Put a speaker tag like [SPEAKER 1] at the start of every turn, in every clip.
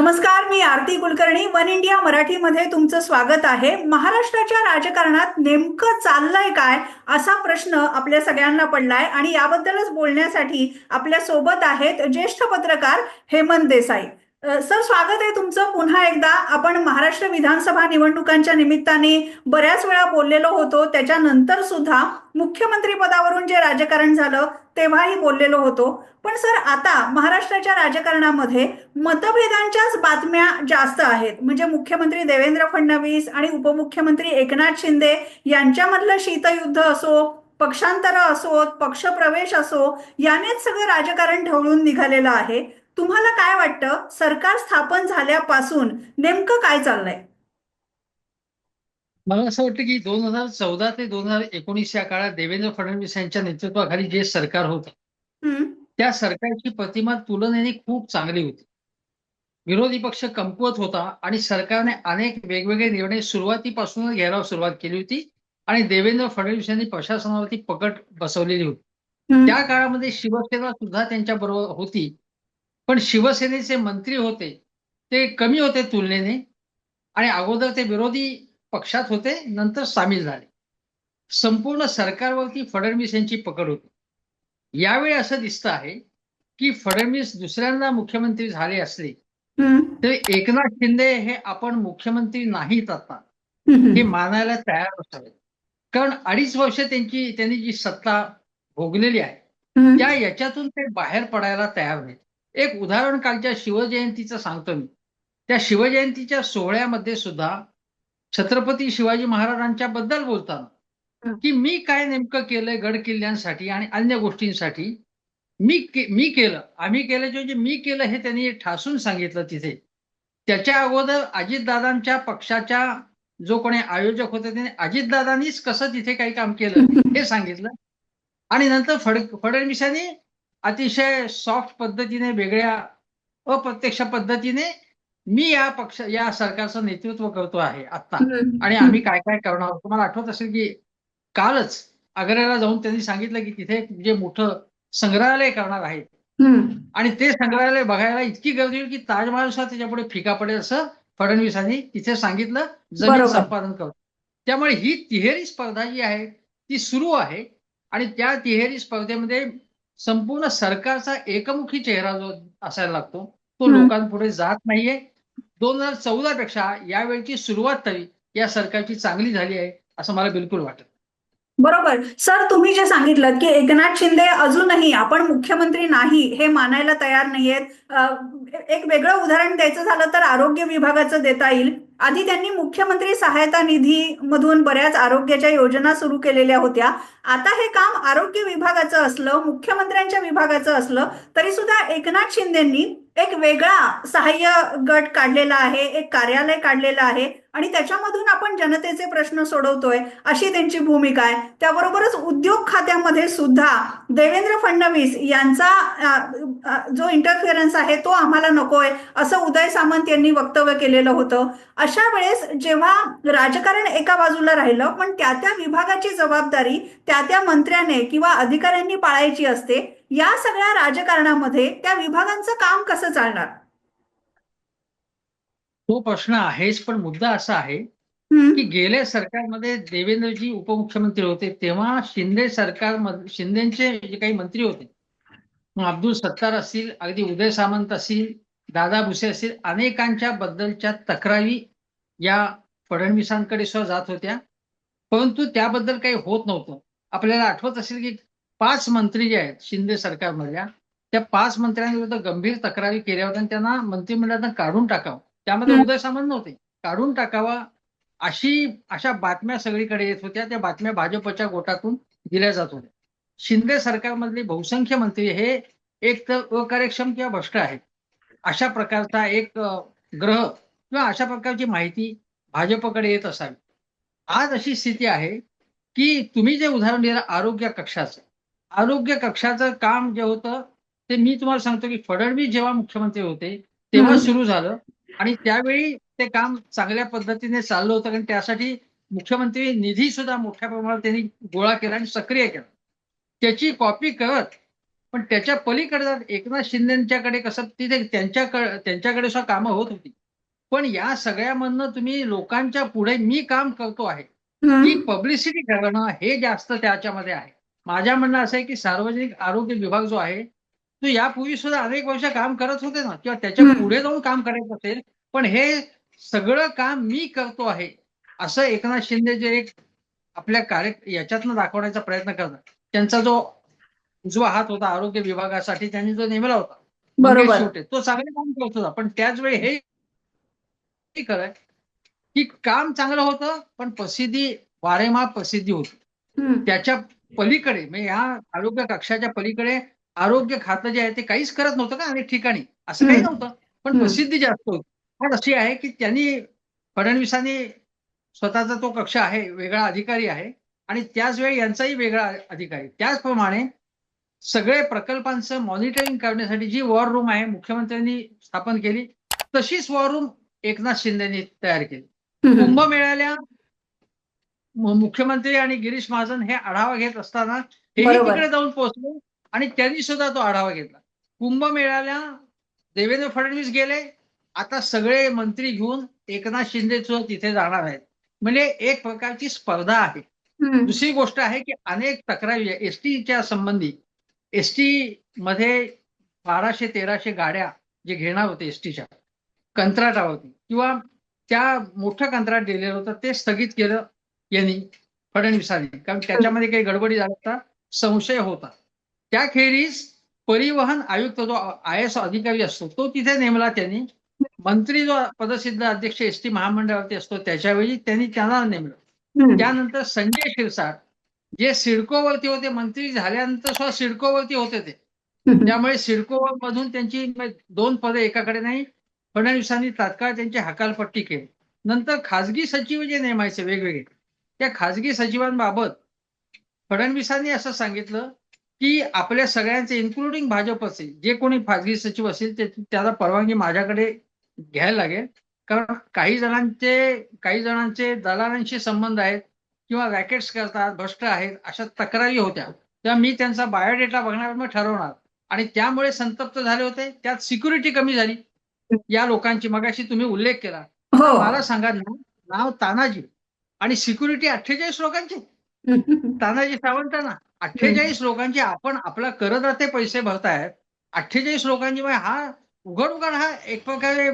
[SPEAKER 1] नमस्कार, मी आरती Kulkarni. One India मराठीमध्ये तुमचं स्वागत आहे. महाराष्ट्राच्या राजकारणात नेमकं चाललंय काय असा प्रश्न आपल्या सगळ्यांना पडलाय आणि याबद्दलच बोलण्यासाठी आपल्या सोबत आहेत ज्येष्ठ पत्रकार हेमंत देसाई. सर, स्वागत आहे तुमचं पुन्हा एकदा. आपण महाराष्ट्र विधानसभा निवडणुकांच्या निमित्ताने बऱ्याच वेळा बोललेलो होतो. त्याच्यानंतर सुद्धा मुख्यमंत्री पदावरून जे राजकारण झालं तेव्हाही बोललेलो होतो. पण सर, आता महाराष्ट्राच्या राजकारणामध्ये मतभेदांच्याच बातम्या जास्त आहेत. म्हणजे मुख्यमंत्री देवेंद्र फडणवीस आणि उपमुख्यमंत्री एकनाथ शिंदे यांच्यामधलं शीतयुद्ध असो, पक्षांतर असो, पक्षप्रवेश असो, यानेच सगळं राजकारण ढवळून निघालेलं आहे. तुम्हाला काय वाटतं, सरकार स्थापन झाल्यापासून नेमकं काय चाललंय?
[SPEAKER 2] मला असं वाटतं की 2014 ते 2019 या काळात देवेंद्र फडणवीस यांच्या नेतृत्वाखाली जे सरकार होतं
[SPEAKER 1] हम्म.
[SPEAKER 2] त्या सरकारची प्रतिमा तुलनेने खूप चांगली होती. विरोधी पक्ष कमकुवत होता आणि सरकारने अनेक वेगवेगळे निर्णय सुरुवातीपासूनच घ्यायला सुरुवात केली होती आणि देवेंद्र फडणवीस यांनी प्रशासनावरती पकड बसवलेली होती. त्या
[SPEAKER 1] हम्म.
[SPEAKER 2] काळामध्ये शिवसेना सुद्धा त्यांच्या बरोबर होती, पण शिवसेनेचे मंत्री होते ते कमी होते तुलनेने आणि अगोदर ते विरोधी पक्षात होते, नंतर सामील झाले. संपूर्ण सरकारवरती फडणवीस यांची पकड होती. यावेळी असं दिसतं आहे की फडणवीस दुसऱ्यांदा मुख्यमंत्री झाले असले
[SPEAKER 1] हम्म.
[SPEAKER 2] तरी एकनाथ शिंदे हे आपण मुख्यमंत्री नाहीत आता, हे
[SPEAKER 1] हम्म.
[SPEAKER 2] मानायला तयार असावेत. कारण 2.5 वर्ष त्यांनी जी सत्ता भोगलेली आहे त्या
[SPEAKER 1] हम्म.
[SPEAKER 2] याच्यातून ते बाहेर पडायला तयार नाहीत. एक उदाहरण कालच्या शिवजयंतीचं सांगतो मी. त्या शिवजयंतीच्या सोहळ्यामध्ये सुद्धा छत्रपती शिवाजी महाराजांच्या बद्दल बोलताना की मी काय नेमकं केलंय गड किल्ल्यांसाठी आणि अन्य गोष्टींसाठी, मी केलं, आम्ही केल्याच्या ऐवजी मी केलं हे त्यांनी ठासून सांगितलं तिथे. त्याच्या अगोदर अजितदादांच्या पक्षाच्या जो कोणी आयोजक होते त्याने अजितदादांनीच कसं तिथे काही काम केलं हे सांगितलं आणि नंतर फडणवीसांनी अतिशय सॉफ्ट पद्धतीने, वेगळ्या अप्रत्यक्ष पद्धतीने मी या सरकारचं नेतृत्व करतो आहे आता आणि आम्ही
[SPEAKER 1] हम्म.
[SPEAKER 2] काय काय करणार आहोत. तुम्हाला आठवत असेल की कालच आग्र्याला जाऊन त्यांनी सांगितलं की तिथे जे मोठं संग्रहालय करणार आहेत
[SPEAKER 1] हम्म.
[SPEAKER 2] आणि ते संग्रहालय बघायला इतकी गर्दी होईल की ताजमहाल सुद्धा त्याच्यापुढे फिका पडेल असं फडणवीसांनी तिथे सांगितलं. जमीन
[SPEAKER 1] बरोबर.
[SPEAKER 2] संपादन करतो. त्यामुळे ही तिहेरी स्पर्धा जी आहे ती सुरू आहे आणि त्या तिहेरी स्पर्धेमध्ये संपूर्ण सरकारचा एकमुखी चेहरा जो असायला लागतो तो
[SPEAKER 1] हम्म.
[SPEAKER 2] लोकांपुढे जात नाहीये. 2014 पेक्षा यावेळची सुरुवात तरी या सरकारची चांगली झाली आहे असं मला बिलकुल वाटत.
[SPEAKER 1] बरोबर. सर, तुम्ही जे सांगितलं की एकनाथ शिंदे अजूनही आपण मुख्यमंत्री नाही हे मानायला तयार नाहीयेत. एक वेगळं उदाहरण द्यायचं झालं तर आरोग्य विभागाचं देता येईल. आधी त्यांनी मुख्यमंत्री सहायता निधी मधून बऱ्याच आरोग्याच्या योजना सुरू केलेल्या होत्या. आता हे काम आरोग्य विभागाचं असलं, मुख्यमंत्र्यांच्या विभागाचं असलं, तरी सुद्धा एकनाथ शिंदेंनी एक वेगळा सहाय्य गट काढलेला आहे, एक कार्यालय काढलेलं आहे आणि त्याच्यामधून आपण जनतेचे प्रश्न सोडवतोय अशी त्यांची भूमिका आहे. त्याबरोबरच उद्योग खात्यामध्ये सुद्धा देवेंद्र फडणवीस यांचा जो इंटरफिअरन्स आहे तो आम्हाला नकोय असं उदय सामंत यांनी वक्तव्य केलेलं होतं. अशा वेळेस जेव्हा राजकारण एका बाजूला राहिलं, पण त्या त्या विभागाची जबाबदारी त्या त्या मंत्र्याने किंवा अधिकाऱ्यांनी पाळायची असते. या सगळ्या राजकारणामध्ये त्या विभागांचं काम कसं चालणार?
[SPEAKER 2] तो प्रश्न आहेच, पण मुद्दा असा आहे की
[SPEAKER 1] हम्म.
[SPEAKER 2] गेल्या सरकारमध्ये देवेंद्रजी उपमुख्यमंत्री होते तेव्हा शिंदे सरकारमध्ये शिंदेचे जे काही मंत्री होते, मग अब्दुल सत्तार असतील, अगदी उदय सामंत असतील, दादा भुसे असतील, अनेकांच्या बद्दलच्या तक्रारी या फडणवीसांकडे सुद्धा जात होत्या, परंतु त्याबद्दल काही होत नव्हतं. आपल्याला आठवत असेल की 5 मंत्री जे आहेत शिंदे सरकारमधल्या त्या 5 मंत्र्यांविरुद्ध गंभीर तक्रारी केल्या होत्या आणि त्यांना मंत्रिमंडळातून काढून टाकावं, त्यामध्ये
[SPEAKER 1] हम्म.
[SPEAKER 2] उदय सामंत नव्हते, काढून टाकावा अशा बातम्या सगळीकडे येत होत्या. त्या बातम्या भाजपच्या गोटातून दिल्या जात होत्या. शिंदे सरकारमधले बहुसंख्य मंत्री हे एक तर अकार्यक्षम किंवा भ्रष्ट आहेत. अशा प्रकारचा एक ग्रह किंवा अशा प्रकारची माहिती भाजपकडे येत असावी. आज अशी स्थिती आहे की तुम्ही जे उदाहरण दिलं आरोग्य कक्षाचं काम जे होतं ते मी तुम्हाला सांगतो की फडणवीस जेव्हा मुख्यमंत्री होते तेव्हा
[SPEAKER 1] हम्म.
[SPEAKER 2] सुरू झालं आणि त्यावेळी ते काम चांगल्या पद्धतीने चाललं होतं कारण त्यासाठी मुख्यमंत्री निधी सुद्धा मोठ्या प्रमाणात त्यांनी गोळा केला आणि सक्रिय केला. त्याची कॉपी करत पण त्याच्या पलीकडे एकनाथ शिंदेच्याकडे कसं तिथे त्यांच्याकडे सुद्धा कामं होत होती. पण या सगळ्यामधनं तुम्ही लोकांच्या पुढे मी काम करतो आहे ही
[SPEAKER 1] हम्म.
[SPEAKER 2] पब्लिसिटी करणं हे जास्त त्याच्यामध्ये आहे. माझ्या म्हणणं असं आहे की सार्वजनिक आरोग्य विभाग जो आहे तो यापूर्वी सुद्धा अनेक वर्ष काम करत होते ना, किंवा त्याच्या
[SPEAKER 1] हम्म.
[SPEAKER 2] पुढे जाऊन काम करायचं असेल, पण हे सगळं काम मी करतो आहे असं एकनाथ शिंदे जे एक आपल्या याच्यातनं दाखवण्याचा प्रयत्न करतात. त्यांचा जो उजवा हात होता आरोग्य विभागासाठी त्यांनी जो नेमला होता मंगेश
[SPEAKER 1] बरोबर.
[SPEAKER 2] शिवटे, तो चांगले काम करत होता. पण त्याच वेळी हे खरं की काम चांगलं होतं, पण प्रसिद्धी वारेमाप प्रसिद्धी होती.
[SPEAKER 1] हम्म.
[SPEAKER 2] त्याच्या पलीकडे म्हणजे या आरोग्य कक्षाच्या पलीकडे आरोग्य खातं जे आहे ते काहीच करत नव्हतं का अनेक ठिकाणी, असं काही
[SPEAKER 1] हम्म.
[SPEAKER 2] नव्हतं. पण
[SPEAKER 1] हम्म.
[SPEAKER 2] प्रसिद्धी जास्त होती. पण अशी आहे की फडणवीसांनी स्वतःचा तो कक्ष आहे, वेगळा अधिकारी आहे आणि त्याच वेळी यांचाही वेगळा अधिकारी. त्याचप्रमाणे सगळे प्रकल्पांचं मॉनिटरिंग करण्यासाठी जी वॉर रूम आहे मुख्यमंत्र्यांनी स्थापन केली, तशीच वॉर रूम एकनाथ शिंदेनी तयार केली.
[SPEAKER 1] हम्म.
[SPEAKER 2] कुंभमेळ्याला मुख्यमंत्री आणि गिरीश महाजन हे आढावा घेत असताना हेही
[SPEAKER 1] बरोबर.
[SPEAKER 2] तिकडे जाऊन पोहोचले आणि त्यांनी सुद्धा तो आढावा घेतला. कुंभमेळ्याला देवेंद्र फडणवीस गेले, आता सगळे मंत्री घेऊन एकनाथ शिंदे सुद्धा तिथे जाणार आहेत. म्हणजे एक प्रकारची स्पर्धा आहे.
[SPEAKER 1] हम्म.
[SPEAKER 2] दुसरी गोष्ट आहे की अनेक तक्रारी एसटीच्या संबंधी एसटी मध्ये 1200-1300 गाड्या जे घेणार होते एसटीच्या कंत्राटावरती किंवा त्या मोठं कंत्राट दिलेलं होतं ते स्थगित केलं यांनी फडणवीसांनी, कारण त्याच्यामध्ये काही गडबडी झाल्याचा संशय होता. त्याखेरीज परिवहन आयुक्त जो IAS अधिकारी असतो तो तिथे नेमला त्यांनी. मंत्री जो पदसिद्ध अध्यक्ष एसटी महामंडळावरती असतो त्याच्यावेळी त्यांनी त्यांना नेमलं.
[SPEAKER 1] हम्म.
[SPEAKER 2] त्यानंतर संजय शिरसाट जे सिडकोवरती होते, मंत्री झाल्यानंतर सुद्धा सिडकोवरती होते ते.
[SPEAKER 1] हम्म.
[SPEAKER 2] त्यामुळे सिडको मधून त्यांची 2 पदे एकाकडे नाही, फडणवीसांनी तात्काळ त्यांची हकालपट्टी केली. नंतर खासगी सचिव जे नेमायचे वेगवेगळे, त्या खासगी सचिवांबाबत फडणवीसांनी असं सांगितलं की आपल्या सगळ्यांचे इन्क्लुडिंग भाजपचे जे कोणी खासगी सचिव असेल त्याला परवानगी माझ्याकडे घ्यायला लागेल, कारण काही जणांचे दलालांशी संबंध आहेत किंवा रॅकेट्स करतात, भ्रष्ट आहेत, अशा तक्रारी होत्या. तेव्हा मी त्यांचा बायोडेटा बघणार, मग ठरवणार. आणि त्यामुळे संतप्त झाले होते. त्यात सिक्युरिटी कमी झाली या लोकांची, मगाशी तुम्ही उल्लेख केला.
[SPEAKER 1] हो.
[SPEAKER 2] आता मला सांगा ना, नाव तानाजी आणि सिक्युरिटी 48 लोकांची.
[SPEAKER 1] हम्म.
[SPEAKER 2] तानाजी सावंतांना 48 लोकांची, आपण आपला करदाते पैसे भरतायत 48 लोकांची. हा उघड हा एक प्रकारे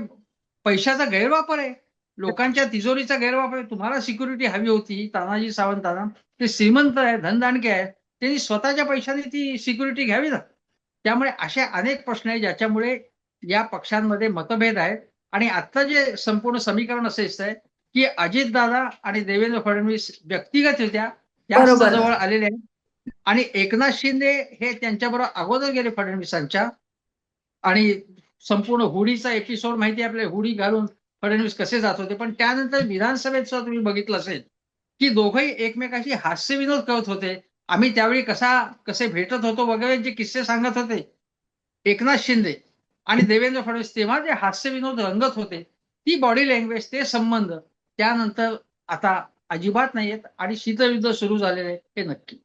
[SPEAKER 2] पैशाचा गैरवापर आहे, लोकांच्या तिजोरीचा गैरवापर आहे. तुम्हाला सिक्युरिटी हवी होती तानाजी सावंतांना, ते श्रीमंत आहे, धनदांडके आहेत, त्यांनी स्वतःच्या पैशाने ती सिक्युरिटी घ्यावी ना. त्यामुळे असे अनेक प्रश्न आहेत ज्याच्यामुळे या पक्षांमध्ये मतभेद आहेत. आणि आता जे संपूर्ण समीकरण असं दिसतंय की अजितदादा आणि देवेंद्र फडणवीस व्यक्तिगतरित्या जास्त
[SPEAKER 1] बरोबर.
[SPEAKER 2] जवळ आलेले आहेत आणि एकनाथ शिंदे हे त्यांच्याबरोबर अगोदर गेले फडणवीसांच्या. आणि संपूर्ण हुडीचा एपिसोड माहिती आहे आपल्याला, हुडी घालून फडणवीस कसे जात होते. पण त्यानंतर विधानसभेत सुद्धा तुम्ही बघितलं असेल की दोघंही एकमेकाशी हास्यविनोद करत होते. आम्ही त्यावेळी कसे भेटत होतो वगैरे जे किस्से सांगत होते एकनाथ शिंदे आणि देवेंद्र फडणवीस, तेव्हा जे हास्यविनोद रंगत होते, ती बॉडी लँग्वेज, ते संबंध त्यानंतर आता अजिबात नाहीयेत आणि शीतयुद्ध सुरू झालेलं आहे हे नक्की.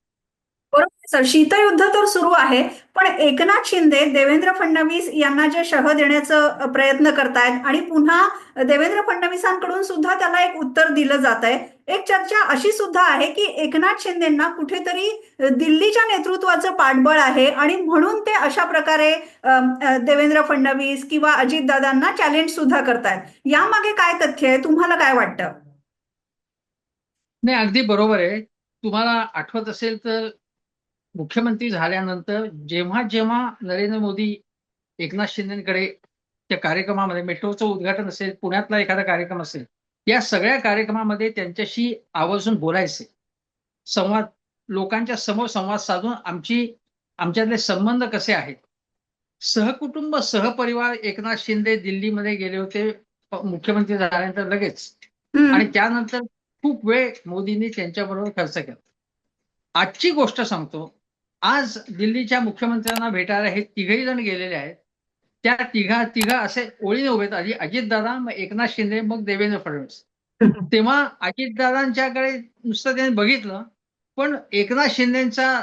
[SPEAKER 1] बरोबर सर, शीतयुद्ध तर सुरू आहे, पण एकनाथ शिंदे देवेंद्र फडणवीस यांना जे शह देण्याचं प्रयत्न करतायत आणि पुन्हा देवेंद्र फडणवीसांकडून सुद्धा त्याला एक उत्तर दिलं जात आहे. एक चर्चा अशी सुद्धा आहे की एकनाथ शिंदेना कुठेतरी दिल्लीच्या नेतृत्वाचं पाठबळ आहे आणि म्हणून ते अशा प्रकारे देवेंद्र फडणवीस किंवा अजितदादांना चॅलेंज सुद्धा करतायत. यामागे काय तथ्य आहे, तुम्हाला काय वाटतं?
[SPEAKER 2] नाही, अगदी बरोबर आहे. तुम्हाला आठवत असेल तर मुख्यमंत्री झाल्यानंतर जेव्हा जेव्हा नरेंद्र मोदी एकनाथ शिंदेकडे त्या कार्यक्रमामध्ये, मेट्रोचं उद्घाटन असेल, पुण्यातला एखादा कार्यक्रम असेल, या सगळ्या कार्यक्रमामध्ये त्यांच्याशी आवर्जून बोलायचे, संवाद, लोकांच्या समोर संवाद साधून आमच्यातले संबंध कसे आहेत. सहकुटुंब सहपरिवार एकनाथ शिंदे दिल्लीमध्ये गेले होते मुख्यमंत्री झाल्यानंतर लगेच. आणि
[SPEAKER 1] हम्म.
[SPEAKER 2] त्यानंतर खूप वेळ मोदींनी त्यांच्याबरोबर खर्च केला. आजची गोष्ट सांगतो, आज दिल्लीच्या मुख्यमंत्र्यांना भेटायला हे तिघही जण गेलेले आहेत. त्या तिघा असे ओळीने उभे आहेत, आधी अजितदादा, मग एकनाथ शिंदे, मग देवेंद्र फडणवीस. तेव्हा अजितदादांच्याकडे नुसतं त्यांनी बघितलं, पण एकनाथ शिंदेचा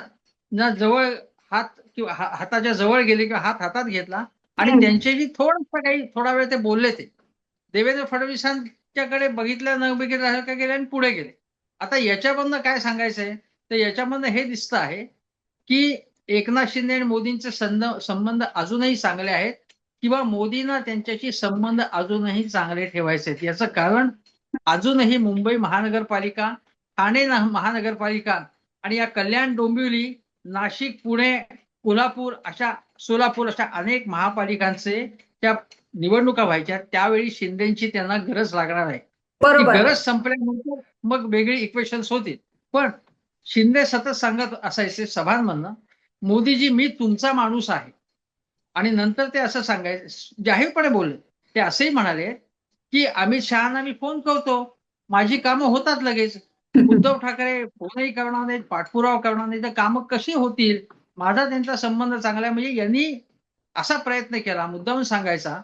[SPEAKER 2] ना जवळ हात किंवा हाताच्या जवळ गेले किंवा हात हातात घेतला आणि
[SPEAKER 1] हम्म.
[SPEAKER 2] त्यांच्याशी थोडा वेळ ते बोलले. ते देवेंद्र फडणवीसांच्याकडे बघितलं न बघितल्यासारखं गेले आणि पुढे गेले. आता याच्यामधनं काय सांगायचंय, तर याच्यामधनं हे दिसतं आहे की एकनाथ शिंदे आणि मोदींचे संबंध अजूनही चांगले आहेत किंवा मोदींना त्यांच्याशी संबंध अजूनही चांगले ठेवायचे आहेत. याचं कारण अजूनही मुंबई महानगरपालिका, ठाणे महानगरपालिका आणि या कल्याण, डोंबिवली, नाशिक, पुणे, कोल्हापूर सोलापूर अशा अनेक महापालिकांचे त्या निवडणुका व्हायच्या त्यावेळी शिंदेची त्यांना गरज लागणार आहे. ती
[SPEAKER 1] बरोबर.
[SPEAKER 2] गरज संपल्यानंतर मग वेगळी इक्वेशन्स होतील. पण शिंदे सतत सांगत असायचे सभांमधनं, मोदीजी मी तुमचा माणूस आहे. आणि नंतर ते असं सांगायचे, जाहीरपणे बोलले, ते असंही म्हणाले की अमित शहाना मी फोन करतो, माझी कामं होतात लगेच. उद्धव ठाकरे फोनही करणार नाहीत, पाठपुरावा करणार नाही, तर कामं कशी होतील? माझा त्यांचा संबंध चांगला आहे. म्हणजे यांनी असा प्रयत्न केला मुद्दामून सांगायचा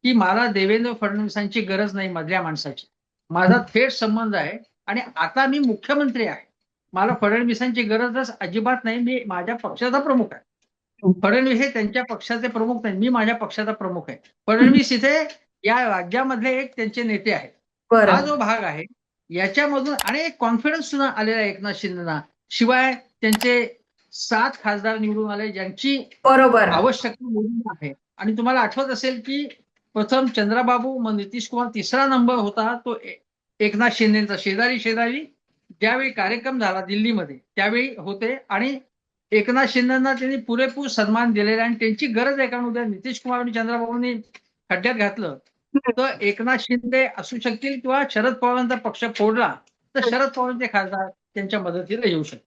[SPEAKER 2] की मला देवेंद्र फडणवीसांची गरज नाही, मधल्या माणसाची. माझा थेट संबंध आहे आणि आता मी मुख्यमंत्री आहे. मला फडणवीसांची गरजच अजिबात नाही. मी माझ्या पक्षाचा प्रमुख आहे. फडणवीस हे त्यांच्या पक्षाचे प्रमुख नाही, मी माझ्या पक्षाचा प्रमुख आहे. फडणवीस इथे या राज्यामधले एक त्यांचे नेते आहेत. हा
[SPEAKER 1] बरं.
[SPEAKER 2] जो भाग आहे याच्यामधून आणि एक कॉन्फिडन्स सुद्धा आलेला आहे एकनाथ शिंदेना. शिवाय त्यांचे 7 खासदार निवडून आले ज्यांची
[SPEAKER 1] बरोबर.
[SPEAKER 2] आवश्यकता मोदींना आहे. आणि तुम्हाला आठवत असेल की प्रथम चंद्राबाबू, मग नितीश कुमार, तिसरा नंबर होता तो एकनाथ शिंदेचा. शेजारी शेजारी ज्यावेळी कार्यक्रम झाला दिल्लीमध्ये त्यावेळी होते आणि एकनाथ शिंदेना त्यांनी पुरेपूर सन्मान दिलेला आणि त्यांची गरज आहे. कारण उद्या नितीश कुमार आणि चंद्राबाबूंनी खड्ड्यात घातलं तर एकनाथ शिंदे असू शकतील किंवा शरद पवारांचा पक्ष फोडला तर शरद पवारांचे खासदार त्यांच्या मदतीला येऊ शकतील.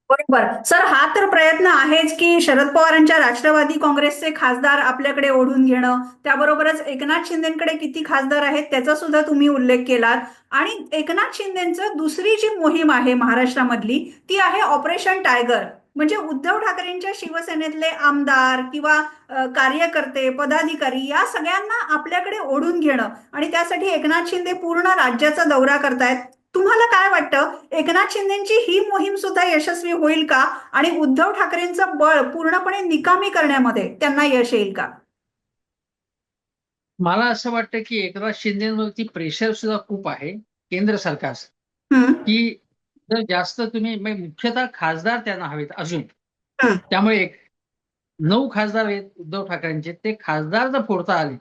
[SPEAKER 1] बरोबर. सर, हा तर प्रयत्न आहेच की शरद पवारांच्या राष्ट्रवादी काँग्रेसचे खासदार आपल्याकडे ओढून घेणं. त्याबरोबरच एकनाथ शिंदेकडे किती खासदार आहेत त्याचा सुद्धा तुम्ही उल्लेख केलात. आणि एकनाथ शिंदेचं दुसरी जी मोहीम आहे महाराष्ट्रामधली ती आहे ऑपरेशन टायगर. म्हणजे उद्धव ठाकरेंच्या शिवसेनेतले आमदार किंवा कार्यकर्ते, पदाधिकारी या सगळ्यांना आपल्याकडे ओढून घेणं आणि त्यासाठी एकनाथ शिंदे पूर्ण राज्याचा दौरा करतायत. तुम्हाला काय वाटतं, एकनाथ शिंदेची ही मोहीम सुद्धा यशस्वी होईल का आणि उद्धव ठाकरेंचं बळ पूर्णपणे निकामी करण्यामध्ये त्यांना यश येईल का?
[SPEAKER 2] मला असं वाटतं की एकनाथ शिंदेवरती प्रेशर सुद्धा खूप आहे केंद्र सरकारचं,
[SPEAKER 1] हम्म.
[SPEAKER 2] की जर जास्त तुम्ही म्हणजे मुख्यतः खासदार त्यांना हवेत अजून.
[SPEAKER 1] हम्म.
[SPEAKER 2] त्यामुळे 9 खासदार आहेत उद्धव ठाकरेंचे, ते खासदार जर फोडता आले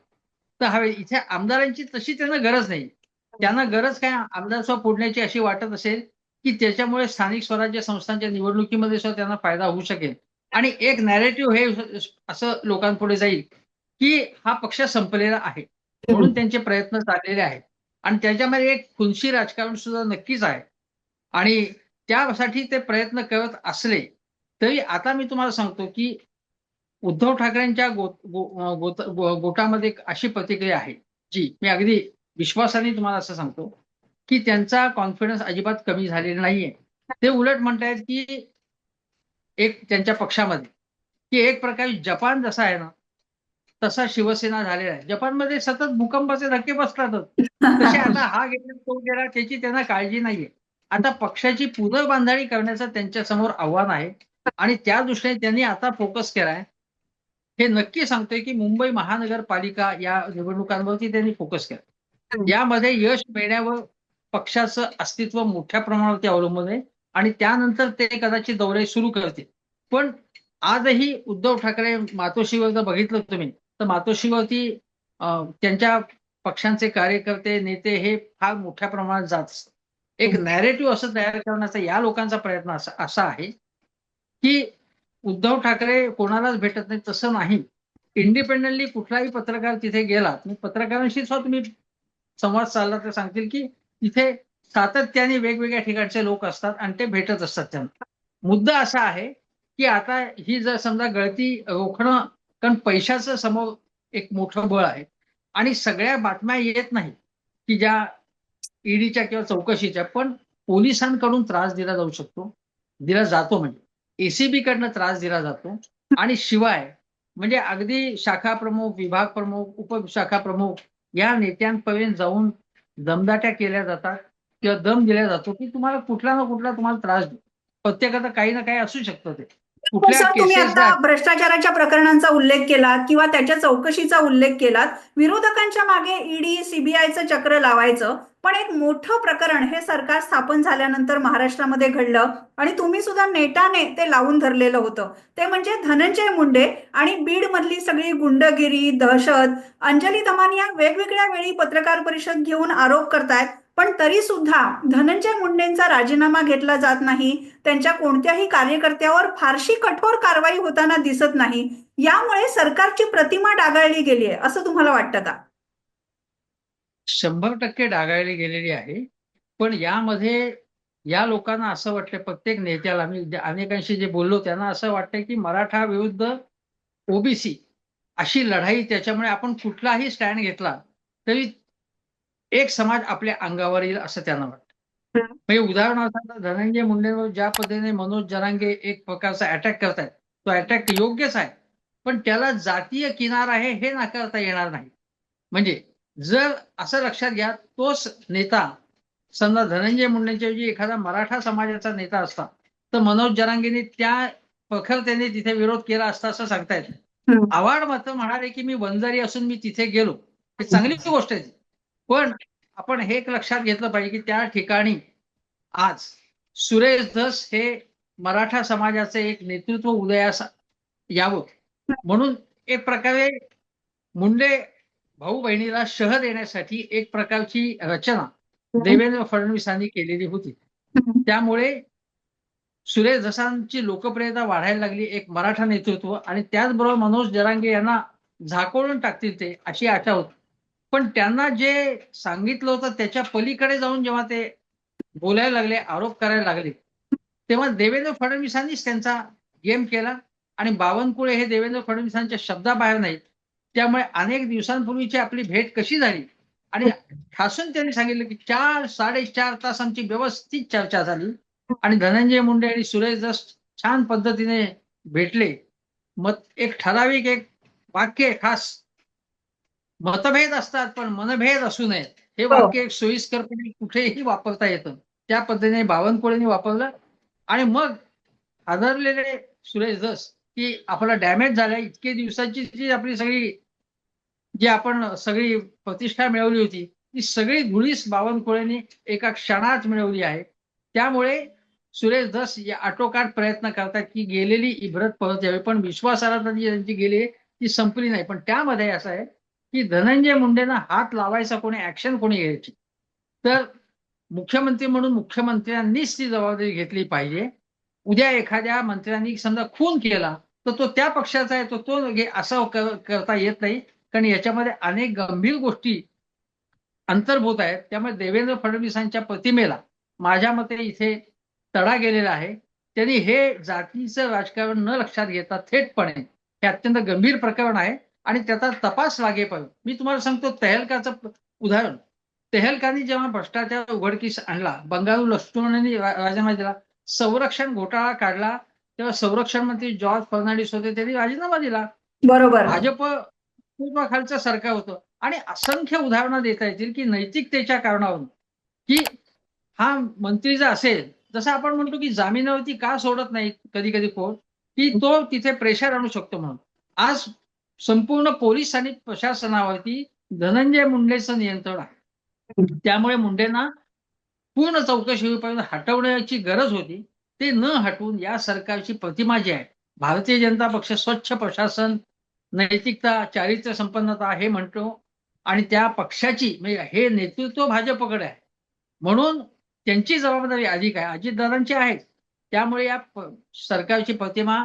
[SPEAKER 2] तर हवे. इथे आमदारांची तशी त्यांना गरज नाही. त्यांना गरज काय आमदार सुद्धा फोडण्याची अशी वाटत असेल की त्याच्यामुळे स्थानिक स्वराज्य संस्थांच्या निवडणुकीमध्ये सुद्धा त्यांना फायदा होऊ शकेल आणि एक नॅरेटिव्ह हे असं लोकांपुढे जाईल की हा पक्ष संपलेला आहे. म्हणून त्यांचे प्रयत्न चाललेले आहेत आणि त्याच्यामध्ये एक खुनशी राजकारण सुद्धा नक्कीच आहे आणि त्यासाठी ते प्रयत्न करत असले तरी आता मी तुम्हाला सांगतो की उद्धव ठाकरेंच्या गोटामध्ये एक अशी प्रतिक्रिया आहे जी मी अगदी विश्वासाने तुम्हाला असं सांगतो की त्यांचा कॉन्फिडन्स अजिबात कमी झालेला नाहीये. ते उलट म्हणतायत की एक त्यांच्या पक्षामध्ये की एक प्रकारे जपान जसा आहे ना तसा शिवसेना झालेला आहे. जपानमध्ये सतत भूकंपाचे धक्के बसतातच. तसे आता हा गेला तो गेला त्याची त्यांना काळजी नाहीये. आता पक्षाची पुनर्बांधणी करण्याचं त्यांच्या समोर आव्हान आहे आणि त्या दृष्टीने त्यांनी आता फोकस केलाय. हे नक्की सांगतोय की मुंबई महानगरपालिका या निवडणुकांवरती त्यांनी फोकस केला. यामध्ये यश मिळण्यावर पक्षाचं अस्तित्व मोठ्या प्रमाणावरती अवलंबून आहे आणि त्यानंतर ते कदाचित दौरे सुरू करतील. पण आजही उद्धव ठाकरे मातोश्रीवर जर बघितलं तुम्ही तर मातोश्रीवरती त्यांच्या पक्षांचे कार्यकर्ते, नेते हे फार मोठ्या प्रमाणात जात असतात. एक नॅरेटिव्ह असं तयार करण्याचा या लोकांचा प्रयत्न असा आहे की उद्धव ठाकरे कोणालाच भेटत नाही तसं नाही. इंडिपेंडेंटली कुठलाही पत्रकार तिथे गेला, पत्रकारांशी सुद्धा तुम्ही संवाद साधला तर सांगतील की तिथे सातत्याने वेगवेगळ्या ठिकाणचे लोक असतात आणि ते भेटत असतात त्यांना. मुद्दा असा आहे की आता ही जर समजा गळती रोखणं, कारण पैशाचं समोर एक मोठं बळ आहे आणि सगळ्या बातम्या येत नाही की ज्या ईडीच्या किंवा चौकशीच्या, पण पोलिसांकडून त्रास दिला जाऊ शकतो, दिला जातो. म्हणजे एसीबी कडनं त्रास दिला जातो आणि शिवाय म्हणजे अगदी शाखा प्रमुख, विभाग प्रमुख, उपशाखा प्रमुख या नेत्यांपर्यंत जाऊन दमदाट्या केल्या जातात किंवा दम दिला जातो की तुम्हाला कुठला ना कुठला तुम्हाला त्रास देऊ. प्रत्येकाचा काही ना काही असू शकतं ते.
[SPEAKER 1] हो
[SPEAKER 2] कुठल्या
[SPEAKER 1] सर, तुम्ही आता
[SPEAKER 2] केसेसला.
[SPEAKER 1] भ्रष्टाचाराच्या प्रकरणांचा उल्लेख केलात किंवा त्याच्या चौकशीचा उल्लेख केलात. विरोधकांच्या मागे ईडी सीबीआयचं चक्र लावायचं, पण एक मोठं प्रकरण हे सरकार स्थापन झाल्यानंतर महाराष्ट्रामध्ये घडलं आणि तुम्ही सुद्धा नेटाने ते लावून धरलेलं होतं. ते म्हणजे धनंजय मुंडे आणि बीड मधली सगळी गुंडगिरी, दहशत. अंजली दमानिया वेगवेगळ्या वेळी पत्रकार परिषद घेऊन आरोप करतायत, पण तरी सुद्धा धनंजय मुंडेंचा राजीनामा घेतला जात नाही. त्यांच्या कोणत्याही कार्यकर्त्यावर फारशी कठोर कारवाई होताना दिसत नाही. यामुळे सरकारची प्रतिमा डागाळली गेली आहे असं तुम्हाला वाटतं का?
[SPEAKER 2] 100% डागाळली गेलेली आहे. पण यामध्ये या लोकांना असं वाटतं, प्रत्येक नेत्याला मी अनेकांशी जे बोललो त्यांना असं वाटतं की मराठा विरुद्ध ओबीसी अशी लढाई, त्याच्यामुळे आपण कुठलाही स्टँड घेतला तरी एक समाज आपल्या अंगावर येईल असं त्यांना वाटतं. म्हणजे उदाहरणार्थ धनंजय मुंडेंवर ज्या पद्धतीने मनोज जरांगे एक प्रकारचा अटॅक करतायत, तो अटॅक योग्यच आहे, पण त्याला जातीय किनार आहे हे नाकारता येणार नाही. म्हणजे जर असं लक्षात घ्या, तोच नेता समजा धनंजय मुंडेंच्या ऐवजी एखादा मराठा समाजाचा नेता असता तर मनोज जरांगेने त्या प्रखरतेने तिथे विरोध केला असता असं सांगता येतं. आव्हाड मात्र म्हणाले की मी वंजारी असून मी तिथे गेलो, हे चांगली गोष्ट आहे. पण आपण हे एक लक्षात घेतलं पाहिजे की त्या ठिकाणी आज सुरेश धस हे मराठा समाजाचे एक नेतृत्व उदयास यावं म्हणून एक प्रकारे मुंडे भाऊ बहिणीला शह देण्यासाठी एक प्रकारची रचना देवेंद्र फडणवीसांनी केलेली होती. त्यामुळे सुरेश धसांची लोकप्रियता वाढायला लागली, एक मराठा नेतृत्व, आणि त्याचबरोबर मनोज जरांगे यांना झाकोळून टाकतील ते अशी आशा होती. पण त्यांना जे सांगितलं होतं त्याच्या पलीकडे जाऊन जेव्हा ते बोलायला लागले, आरोप करायला लागले, तेव्हा देवेंद्र फडणवीसांनीच त्यांचा गेम केला. आणि बावनकुळे हे देवेंद्र फडणवीसांच्या शब्दाबाहेर नाहीत. त्यामुळे अनेक दिवसांपूर्वीची आपली भेट कशी झाली आणि ठासून त्यांनी सांगितलं की 4-4.5 तास आमची व्यवस्थित चर्चा झाली आणि धनंजय मुंडे आणि सुरेश धस छान पद्धतीने भेटले. मत एक ठराविक एक वाक्य खास, मतभेद असतात पण मनभेद असू नयेत, हे
[SPEAKER 1] हो.
[SPEAKER 2] वाक्य एक सोयीस्करपणे कुठेही वापरता येतं. त्या पद्धतीने बावनकुळेंनी वापरलं आणि मग हादरलेले सुरेश धस की आपला डॅमेज झाला, इतके दिवसाची जी आपली सगळी जी आपण सगळी प्रतिष्ठा मिळवली होती ती सगळी धुळीस बावनकुळेंनी एका क्षणात मिळवली आहे. त्यामुळे सुरेश धस या आटोकाट प्रयत्न करतात की गेलेली इब्रत परत यावी, पण विश्वासार्हता जी त्यांची गेली आहे ती संपली नाही. पण त्यामध्ये असं आहे की धनंजय मुंडेंना हात लावायचा कोणी, ऍक्शन कोणी घ्यायची, तर मुख्यमंत्री म्हणून मुख्यमंत्र्यांनीच ती जबाबदारी घेतली पाहिजे. उद्या एखाद्या मंत्र्यांनी समजा खून केला तर तो त्या पक्षाचा आहे, तो असं करता येत नाही, कारण याच्यामध्ये अनेक गंभीर गोष्टी अंतर्भूत आहेत. त्यामुळे देवेंद्र फडणवीसांच्या प्रतिमेला माझ्या मते इथे तडा गेलेला आहे. त्यांनी हे जातीचं राजकारण न लक्षात घेता थेटपणे, हे अत्यंत गंभीर प्रकरण आहे आणि त्याचा तपास लागेपर्यंत, मी तुम्हाला सांगतो तेहलकाचं उदाहरण. तेहलकानी जेव्हा भ्रष्टाचार उघडकीस आणला, बंगारू लष्कराने राजीनामा दिला, संरक्षण घोटाळा काढला, तेव्हा संरक्षण मंत्री जॉर्ज फर्नांडिस होते, त्यांनी राजीनामा दिला.
[SPEAKER 1] बरोबर.
[SPEAKER 2] भाजप खालचं सरकार होतं. आणि असंख्य उदाहरणं देता येतील की नैतिकतेच्या कारणावरून की हा मंत्री जर असेल, जसं आपण म्हणतो की जामिनावरती का सोडत नाही कधी कधी कोर्ट, की तो तिथे प्रेशर आणू शकतो म्हणून. आज संपूर्ण पोलीस आणि प्रशासनावरती धनंजय मुंडेचं नियंत्रण आहे. त्यामुळे मुंडेंना पूर्ण चौकशी होईपर्यंत हटवण्याची गरज होती. ते न हटवून या सरकारची प्रतिमा जी आहे, भारतीय जनता पक्ष स्वच्छ प्रशासन, नैतिकता, चारित्र्य संपन्नता हे म्हणतो आणि त्या पक्षाची म्हणजे हे नेतृत्व भाजपकडे आहे, म्हणून त्यांची जबाबदारी अधिक आहे, अजितदादांची आहे. त्यामुळे या सरकारची प्रतिमा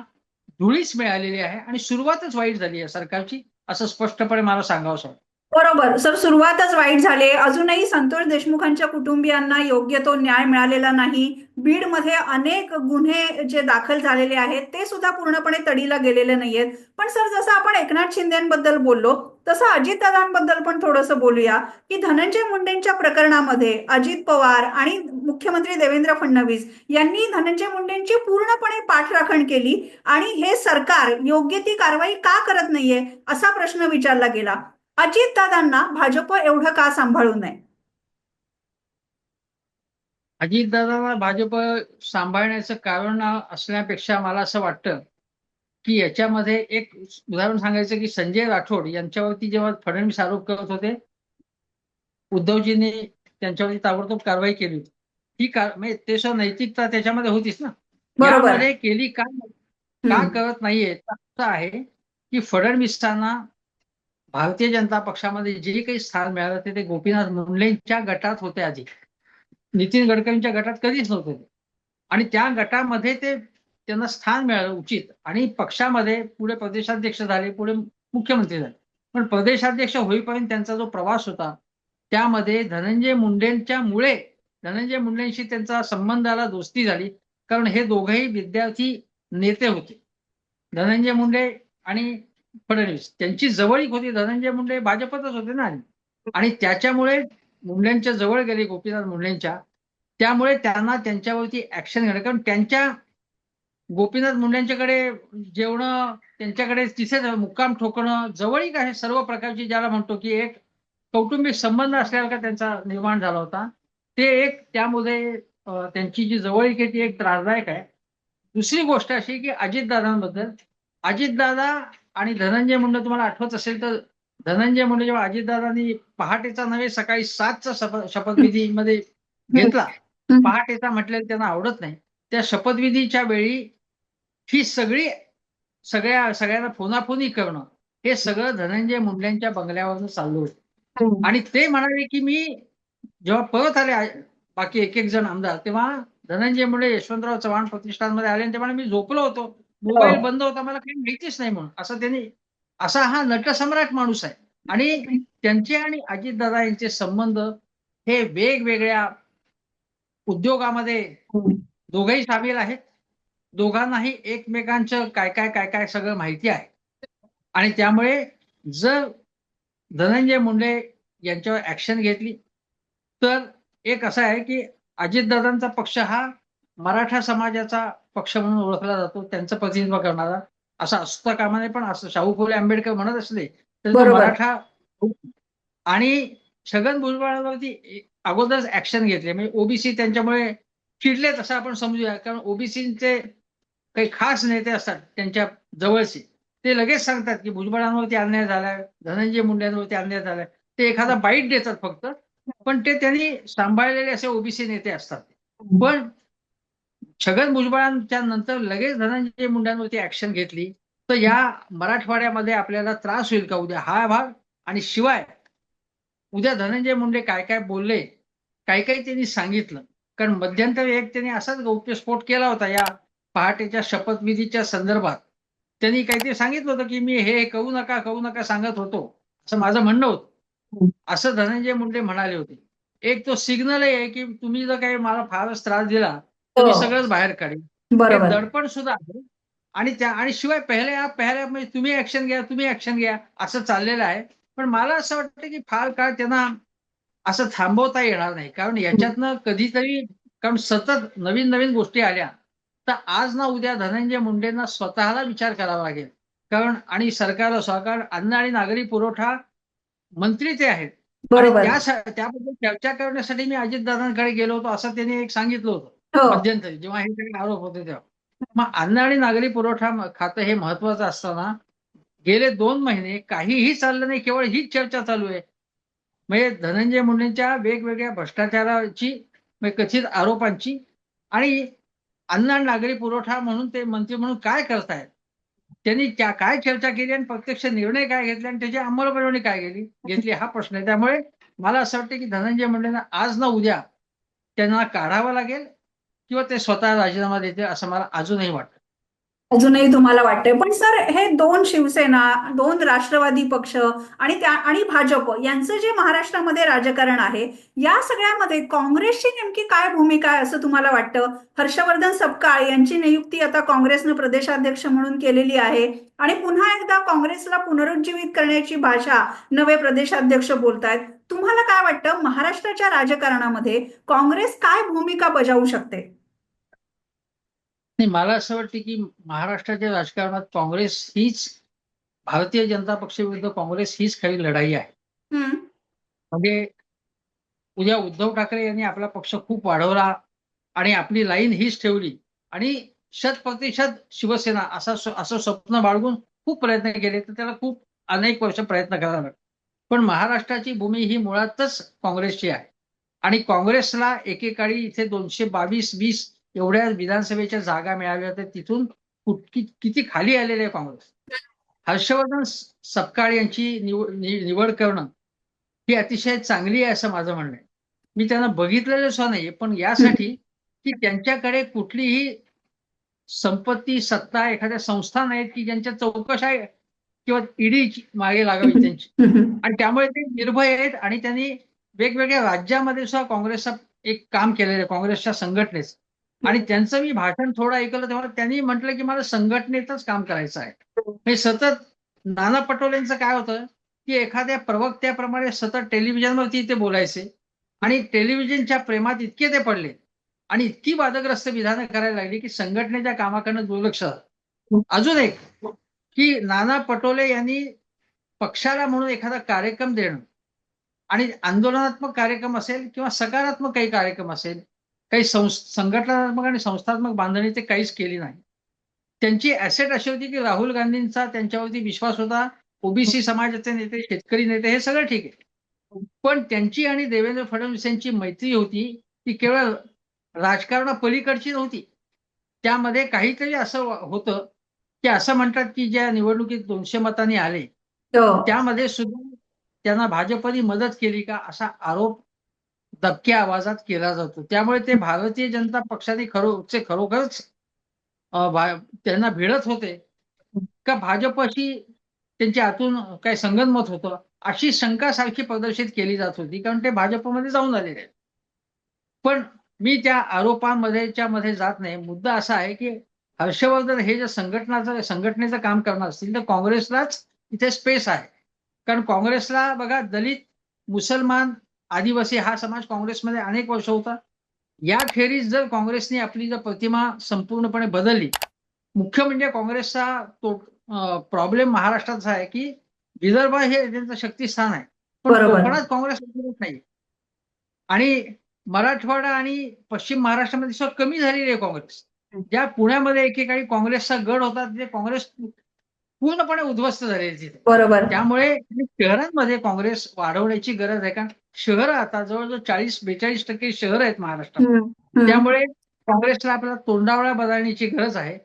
[SPEAKER 2] धुळीस मिळालेली आहे आणि सुरुवातच वाईट झाली आहे सरकारची, असं स्पष्टपणे मला सांगावंसं वाटतं.
[SPEAKER 1] बरोबर सर, सुरुवातच वाईट झाली. अजूनही संतोष देशमुखांच्या कुटुंबियांना योग्य तो न्याय मिळालेला नाही. बीडमध्ये अनेक गुन्हे जे दाखल झालेले आहेत ते सुद्धा पूर्णपणे तडीला गेलेले नाहीयेत. पण सर, जसं आपण एकनाथ शिंदेबद्दल बोललो तसं अजितदादांबद्दल पण थोडंसं बोलूया की धनंजय मुंडेंच्या प्रकरणामध्ये अजित पवार आणि मुख्यमंत्री देवेंद्र फडणवीस यांनी धनंजय मुंडेंची पूर्णपणे पाठराखण केली आणि हे सरकार योग्य ती कारवाई का करत नाहीये असा प्रश्न विचारला गेला. अजितदादांना भाजप एवढं का सांभाळू नये?
[SPEAKER 2] अजितदादांना भाजप सांभाळण्याचं कारण असण्यापेक्षा मला असं वाटतं की याच्यामध्ये एक उदाहरण सांगायचं की संजय राठोड यांच्यावरती जेव्हा फडणवीस आरोप करत होते, उद्धवजींनी त्यांच्यावरती ताबडतोब कारवाई केली होती. ही म्हणजे ते नैतिकता त्याच्यामध्ये होतीच ना.
[SPEAKER 1] बरोबर.
[SPEAKER 2] यामध्ये केली का का
[SPEAKER 1] हम्म.
[SPEAKER 2] करत नाहीये, तर असं आहे की फडणवीसांना भारतीय जनता पक्षामध्ये जे काही स्थान मिळालं ते गोपीनाथ मुंडेंच्या गटात होते आधी. नितीन गडकरींच्या गटात कधीच नव्हते ते. आणि त्या गटामध्ये त्यांना स्थान मिळालं उचित आणि पक्षामध्ये पुढे प्रदेशाध्यक्ष झाले, पुढे मुख्यमंत्री झाले. पण प्रदेशाध्यक्ष होईपर्यंत त्यांचा जो प्रवास होता त्यामध्ये धनंजय मुंडेंशी त्यांचा संबंध आला, दोस्ती झाली. कारण हे दोघेही विद्यार्थी नेते होते. धनंजय मुंडे आणि फडणवीस त्यांची जवळीक होती. धनंजय मुंडे भाजपतच होते ना. आणि त्याच्यामुळे मुंडेंच्या जवळ गेले गोपीनाथ मुंडेंच्या. त्यामुळे त्यांना त्यांच्यावरती ऍक्शन घेणं, कारण गोपीनाथ मुंडेंच्याकडे जेवणं, त्यांच्याकडे तिथेच मुक्काम ठोकणं, जवळीक आहे सर्व प्रकारची, ज्याला म्हणतो की एक कौटुंबिक संबंध असल्यासारखा त्यांचा निर्माण झाला होता. ते एक त्यामध्ये त्यांची जी जवळीक आहे ती एक त्रासदायक आहे. दुसरी गोष्ट अशी की अजितदादांबद्दल, अजितदादा आणि धनंजय मुंडे, तुम्हाला आठवत असेल तर धनंजय मुंडे जेव्हा अजितदादांनी पहाटेचा नव्हे सकाळी 7चा शपथविधीमध्ये
[SPEAKER 1] हम्म.
[SPEAKER 2] घेतला,
[SPEAKER 1] हम्म.
[SPEAKER 2] पहाटेचा म्हटलेलं त्यांना आवडत नाही. त्या शपथविधीच्या वेळी ही सगळ्यांना फोनाफोनी करणं, हे सगळं धनंजय मुंडेंच्या बंगल्यावरून चालू होतं.
[SPEAKER 1] हम्म.
[SPEAKER 2] आणि ते म्हणाले की मी जेव्हा परत आले बाकी एक जण आमदार, तेव्हा धनंजय मुंडे यशवंतराव चव्हाण प्रतिष्ठानमध्ये आले आणि ते म्हणाले मी झोपलो होतो,
[SPEAKER 1] हो.
[SPEAKER 2] मोबाईल बंद होता, मला काही माहितीच नाही म्हणून. असा हा नटसम्राट माणूस आहे. आणि त्यांचे आणि अजितदादा यांचे संबंध हे वेगवेगळ्या उद्योगामध्ये
[SPEAKER 1] हम्म.
[SPEAKER 2] दोघंही सामील आहेत. दोघांनाही एकमेकांचं काय काय सगळं माहिती आहे. आणि त्यामुळे जर धनंजय मुंडे यांच्यावर ऍक्शन घेतली तर एक असं आहे की अजितदादांचा पक्ष हा मराठा समाजाचा पक्ष म्हणून ओळखला जातो, त्यांचं प्रतिनिधित्व करणारा. असं असता कामा नये, पण असं शाहू फुले आंबेडकर म्हणत असले तरी तो
[SPEAKER 1] बरोबर.
[SPEAKER 2] मराठा. आणि छगन भुजबळांवरती अगोदरच ऍक्शन घेतली, म्हणजे ओबीसी त्यांच्यामुळे चिडलेत असं आपण समजूया. कारण ओबीसीचे काही खास नेते असतात त्यांच्या जवळचे, ते लगेच सांगतात की भुजबळांवरती अन्याय झालाय, धनंजय मुंडेंवरती अन्याय झालाय. ते एखादा बाईट देतात फक्त, पण ते त्यांनी सांभाळलेले असे ओबीसी नेते असतात. पण छगन भुजबळांच्या नंतर लगेच धनंजय मुंडेंवरती ऍक्शन घेतली तर या मराठवाड्यामध्ये आपल्याला त्रास होईल का उद्या, हा भाग. आणि शिवाय उद्या धनंजय मुंडे काय काय बोलले, काय काय त्यांनी सांगितलं. कारण मध्यंतरी एक त्यांनी असाच गौप्यस्फोट केला होता या पहाटेच्या शपथविधीच्या संदर्भात. त्यांनी काहीतरी सांगितलं होतं की मी हे करू नका सांगत होतो, असं माझं म्हणणं होतं. असं धनंजय मुंडे म्हणाले होते. एक तो सिग्नल आहे की तुम्ही जर काही मला फारच त्रास दिला तर मी
[SPEAKER 1] हो.
[SPEAKER 2] सगळंच बाहेर काढेन. हे
[SPEAKER 1] बरोबर.
[SPEAKER 2] दडपण सुद्धा आहे. आणि शिवाय पहिल्या म्हणजे तुम्ही ऍक्शन घ्या असं चाललेलं आहे. पण मला असं वाटतं की फार काळ त्यांना असं थांबवता येणार नाही. कारण याच्यातनं कधीतरी, कारण सतत नवीन नवीन गोष्टी आल्या तर आज ना उद्या धनंजय मुंडेंना स्वतःला विचार करावा लागेल. कारण आणि सरकार अन्न आणि नागरी पुरवठा मंत्री ते आहेत. आणि
[SPEAKER 1] बरोबर.
[SPEAKER 2] त्याबद्दल चर्चा करण्यासाठी मी अजितदादांकडे गेलो होतो असं त्यांनी एक सांगितलं होतं
[SPEAKER 1] हो.
[SPEAKER 2] मध्यंतरी, जेव्हा हे सगळे आरोप होते तेव्हा. मग अन्न आणि नागरी पुरवठा खातं हे महत्वाचं असताना गेले 2 महिने काहीही चाललं नाही, केवळ हीच चर्चा चालू आहे. म्हणजे धनंजय मुंडेंच्या वेगवेगळ्या भ्रष्टाचाराची, म्हणजे कथित आरोपांची. आणि अन्न आणि नागरी पुरवठा म्हणून ते मंत्री म्हणून काय करतायत, त्यांनी त्या काय चर्चा केली आणि प्रत्यक्ष निर्णय काय घेतले आणि त्याची अंमलबजावणी काय घेतली हा प्रश्न आहे. त्यामुळे मला असं वाटतं की धनंजय मुंडेंना आज ना उद्या त्यांना काढावं लागेल किंवा ते स्वतः राजीनामा देतील असं मला अजूनही वाटतं.
[SPEAKER 1] अजूनही तुम्हाला वाटतंय, पण सर हे दोन शिवसेना, दोन राष्ट्रवादी पक्ष आणि भाजप यांचं जे महाराष्ट्रामध्ये राजकारण आहे, या सगळ्यामध्ये काँग्रेसची नेमकी काय भूमिका आहे असं तुम्हाला वाटतं? हर्षवर्धन सपकाळ यांची नियुक्ती आता काँग्रेसनं प्रदेशाध्यक्ष म्हणून केलेली आहे आणि पुन्हा एकदा काँग्रेसला पुनरुज्जीवित करण्याची भाषा नवे प्रदेशाध्यक्ष बोलतायत. तुम्हाला काय वाटतं, महाराष्ट्राच्या राजकारणामध्ये काँग्रेस काय भूमिका बजावू शकते?
[SPEAKER 2] नाही, मला असं वाटतं की महाराष्ट्राच्या राजकारणात भारतीय जनता पक्षाविरुद्ध काँग्रेस हीच खरी लढाई आहे.
[SPEAKER 1] हम्म.
[SPEAKER 2] म्हणजे उद्या उद्धव ठाकरे यांनी आपला पक्ष खूप वाढवला आणि आपली लाईन हीच ठेवली. आणि शतप्रतिशत शिवसेना असं स्वप्न बाळगून खूप प्रयत्न केले, तर त्याला खूप अनेक वर्ष प्रयत्न करायला लागले. पण महाराष्ट्राची भूमी ही मुळातच काँग्रेसची आहे आणि काँग्रेसला एकेकाळी इथे 222-20 एवढ्या विधानसभेच्या जागा मिळाल्या होत्या. तिथून किती खाली आलेले आहे काँग्रेस. हर्षवर्धन सपकाळ यांची निवड करणं ही अतिशय चांगली आहे असं माझं म्हणणं आहे. मी त्यांना बघितलेलं सुद्धा नाहीये, पण यासाठी की त्यांच्याकडे कुठलीही संपत्ती, सत्ता, एखाद्या संस्था नाहीत की ज्यांच्या चौकशा किंवा ईडी मागे लागावी त्यांची. आणि त्यामुळे ते निर्भय आहेत आणि त्यांनी वेगवेगळ्या राज्यामध्ये सुद्धा काँग्रेसचा एक काम केलेलं आहे, काँग्रेसच्या संघटनेचं. आणि त्यांचं मी भाषण थोडं ऐकलं तेव्हा त्यांनी म्हटलं की मला संघटनेतच काम करायचं आहे. हे सतत नाना पटोलेंचं काय होतं की एखाद्या प्रवक्त्याप्रमाणे सतत टेलिव्हिजनवरती ते बोलायचे आणि टेलिव्हिजनच्या प्रेमात इतके ते पडले आणि इतकी वादग्रस्त विधानं करायला लागली की संघटनेच्या कामाकडनं दुर्लक्ष झालं. अजून एक की नाना पटोले यांनी पक्षाला म्हणून एखादा कार्यक्रम देणं आणि आंदोलनात्मक कार्यक्रम असेल किंवा सकारात्मक काही कार्यक्रम असेल, काही संघटनात्मक आणि संस्थात्मक बांधणी ते काहीच केली नाही. त्यांची ऍसेट अशी होती की राहुल गांधींचा त्यांच्यावरती विश्वास होता, ओबीसी समाजाचे नेते, शेतकरी नेते हे सगळं ठीक आहे. पण त्यांची आणि देवेंद्र फडणवीस यांची मैत्री होती ती केवळ राजकारणापलीकडची नव्हती. त्यामध्ये काहीतरी असं होतं की असं म्हणतात की ज्या निवडणुकीत 200 मतांनी आले त्यामध्ये सुद्धा त्यांना भाजपने मदत केली का असा आरोप दबक्या आवाजात केला जातो. त्यामुळे ते भारतीय जनता पक्षाने खरोखरच त्यांना भिडत होते का भाजपशी त्यांच्या आतून काय संगनमत होतं अशी शंका सारखी प्रदर्शित केली जात होती, कारण ते भाजपमध्ये जाऊन आलेले आहेत. पण मी त्या आरोपांमध्ये जात नाही. मुद्दा असा आहे की हर्षवर्धन हे जे संघटनेचं काम करणार असतील तर काँग्रेसलाच इथे स्पेस आहे. कारण काँग्रेसला बघा दलित, मुसलमान, आदिवासी हा समाज काँग्रेसमध्ये अनेक वर्ष होता. याखेरीज जर काँग्रेसने आपली जर प्रतिमा संपूर्णपणे बदलली, मुख्य म्हणजे काँग्रेसचा तो प्रॉब्लेम महाराष्ट्राचा आहे की विदर्भ हे त्यांचं शक्तिस्थान आहे, पण
[SPEAKER 1] बरोबर.
[SPEAKER 2] कोकणात काँग्रेस नाही आणि मराठवाडा आणि पश्चिम महाराष्ट्रामध्ये सुद्धा कमी झालेली आहे काँग्रेस. ज्या पुण्यामध्ये एकेकाळी काँग्रेसचा गड होता तिथे काँग्रेस पूर्णपणे उद्ध्वस्त झालेली तिथे.
[SPEAKER 1] बरोबर.
[SPEAKER 2] त्यामुळे शहरांमध्ये काँग्रेस वाढवण्याची गरज आहे, कारण शहरं आता जवळजवळ 40-42% शहरं आहेत महाराष्ट्रात. त्यामुळे काँग्रेसला आपल्याला तोंडावळा बदलण्याची गरज आहे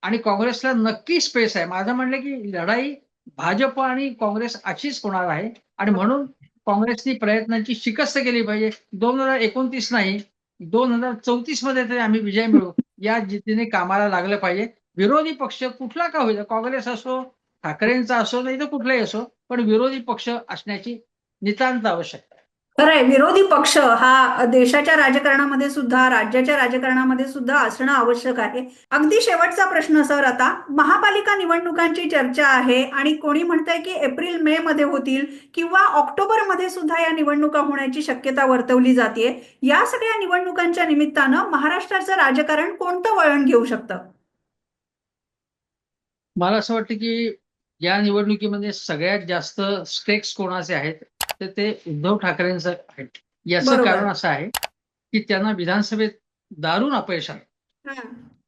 [SPEAKER 2] आणि काँग्रेसला नक्की स्पेस आहे. माझं म्हणणं की लढाई भाजप आणि काँग्रेस अशीच होणार आहे आणि म्हणून काँग्रेसनी प्रयत्नांची शिकस्त केली पाहिजे. 2029 नाही, 2034 मध्ये तरी आम्ही विजय मिळवू या जिद्दीने कामाला लागलं पाहिजे. विरोधी पक्ष कुठला का होईल, काँग्रेस असो, ठाकरेंचा असो, नाही तर कुठलाही असो, पण विरोधी पक्ष असण्याची नितांत आवश्यकता आहे.
[SPEAKER 1] खरंय, विरोधी पक्ष हा देशाच्या राजकारणामध्ये सुद्धा, राज्याच्या राजकारणामध्ये सुद्धा असणं आवश्यक आहे. अगदी शेवटचा प्रश्न सर, आता महापालिका निवडणुकांची चर्चा आहे आणि कोणी म्हणतंय की एप्रिल मे मध्ये होतील किंवा ऑक्टोबर मध्ये सुद्धा या निवडणुका होण्याची शक्यता वर्तवली जाते. या सगळ्या निवडणुकांच्या निमित्तानं महाराष्ट्राचं राजकारण कोणतं वळण घेऊ शकतं?
[SPEAKER 2] मला असं वाटतं की या निवडणुकीमध्ये सगळ्यात जास्त स्टेक्स कोणाचे आहेत तर ते उद्धव ठाकरेंचं आहे. याचं कारण असं आहे की त्यांना विधानसभेत दारुण अपयश आलं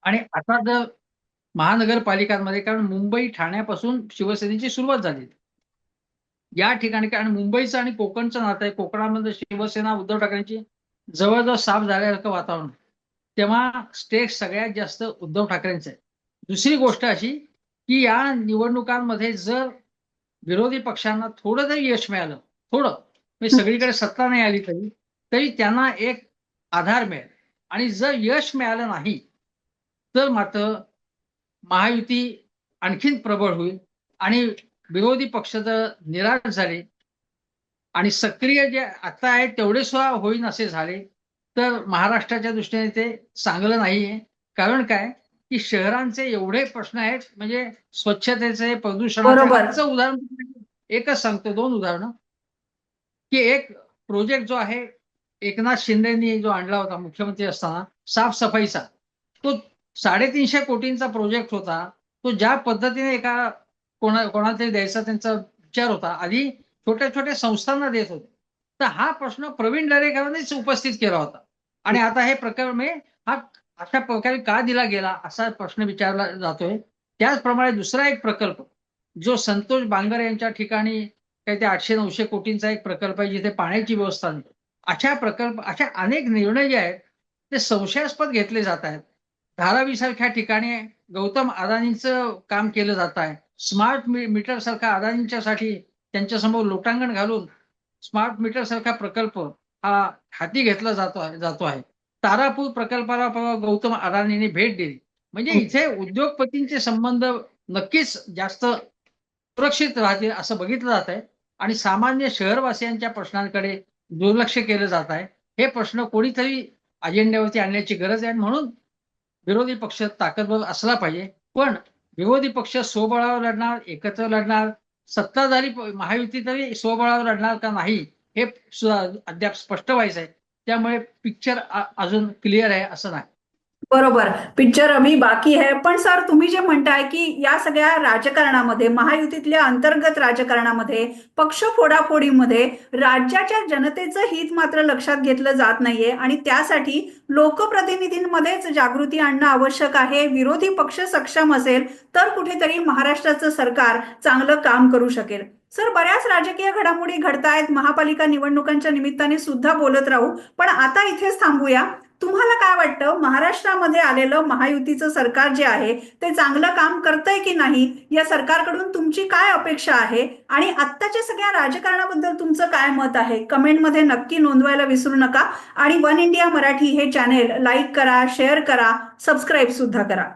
[SPEAKER 2] आणि आता जर महानगरपालिकांमध्ये, कारण मुंबई ठाण्यापासून शिवसेनेची सुरुवात झाली या ठिकाणी, कारण मुंबईचं आणि कोकणचं नातं आहे. कोकणामध्ये शिवसेना उद्धव ठाकरेंची जवळजवळ साफ झाल्यासारखं वातावरण, तेव्हा स्टेक्स सगळ्यात जास्त उद्धव ठाकरेंचं आहे. दुसरी गोष्ट अशी की या निवडणुकांमध्ये जर विरोधी पक्षांना थोडं जरी यश मिळालं, थोडं म्हणजे सगळीकडे सत्ता नाही आली तरी त्यांना एक आधार मिळेल. आणि जर यश मिळालं नाही तर मात्र महायुती आणखीन प्रबळ होईल आणि विरोधी पक्ष जर निराश झाले आणि सक्रिय जे आता आहेत तेवढे सुद्धा होईन असे झाले तर महाराष्ट्राच्या दृष्टीने ते चांगलं नाहीये. कारण काय की शहरांचे एवढे प्रश्न आहेत, म्हणजे स्वच्छतेचे, प्रदूषणाचे. उदाहरण एकच सांगतो, 2 उदाहरणं. की एक प्रोजेक्ट जो आहे एकनाथ शिंदेनी जो आणला होता मुख्यमंत्री असताना साफसफाईचा, तो 350 कोटींचा प्रोजेक्ट होता. तो ज्या पद्धतीने कोणातरी द्यायचा त्यांचा विचार होता, आधी छोट्या छोट्या संस्थांना देत होते. तर हा प्रश्न प्रवीण दरेकरांनीच उपस्थित केला होता आणि आता हे प्रकरण हा अशा प्रकारे का दिला गेला असा प्रश्न विचारला जातोय. त्याचप्रमाणे दुसरा एक प्रकल्प जो संतोष बांगर यांच्या ठिकाणी काही ते 800-900 कोटींचा एक प्रकल्प आहे जिथे पाण्याची व्यवस्था नाही. अशा अनेक निर्णय जे आहेत ते संशयास्पद घेतले जात आहेत. धारावी सारख्या ठिकाणी गौतम अदानींचं काम केलं जात आहे. स्मार्ट मीटर सारखा अदानींच्यासाठी त्यांच्यासमोर लोटांगण घालून स्मार्ट मीटर सारखा प्रकल्प हा हाती घेतला जातो आहे. तारापूर प्रकल्पाला परवा गौतम अदानींनी भेट दिली. म्हणजे इथे उद्योगपतींचे संबंध नक्कीच जास्त सुरक्षित राहतील असं बघितलं जात आहे आणि सामान्य शहरवासियांच्या प्रश्नांकडे दुर्लक्ष केलं जात आहे. हे प्रश्न कोणीतरी अजेंड्यावरती आणण्याची गरज आहे. म्हणून विरोधी पक्ष ताकदवर असला पाहिजे. पण विरोधी पक्ष स्वबळावर लढणार, एकत्र लढणार, सत्ताधारी महायुती तरी स्वबळावर लढणार का नाही हे सुद्धा अद्याप स्पष्ट व्हायचं आहे. त्यामुळे पिक्चर अजून क्लिअर आहे असं नाही.
[SPEAKER 1] बरोबर. पिक्चर अभी बाकी है. पण सर तुम्ही जे म्हणताय की या सगळ्या राजकारणामध्ये, महायुतीतल्या अंतर्गत राजकारणामध्ये, पक्ष फोडाफोडीमध्ये राज्याच्या जनतेचं हित मात्र लक्षात घेतलं जात नाहीये आणि त्यासाठी लोकप्रतिनिधींमध्येच जागृती आणणं आवश्यक आहे. विरोधी पक्ष सक्षम असेल तर कुठेतरी महाराष्ट्राचं सरकार चांगलं काम करू शकेल. सर बऱ्याच राजकीय घडामोडी घडतायत. महापालिका निवडणुकांच्या निमित्ताने सुद्धा बोलत राहू. पण आता इथेच थांबूया. तुम्हाला काय वाटतं महाराष्ट्रामध्ये आलेलं महायुतीचं सरकार जे आहे ते चांगलं काम करतंय की नाही? या सरकारकडून तुमची काय अपेक्षा आहे आणि आत्ताच्या सगळ्या राजकारणाबद्दल तुमचं काय मत आहे? कमेंटमध्ये नक्की नोंदवायला विसरू नका आणि वन इंडिया मराठी हे चॅनेल लाईक करा, शेअर करा, सबस्क्राईब सुद्धा करा.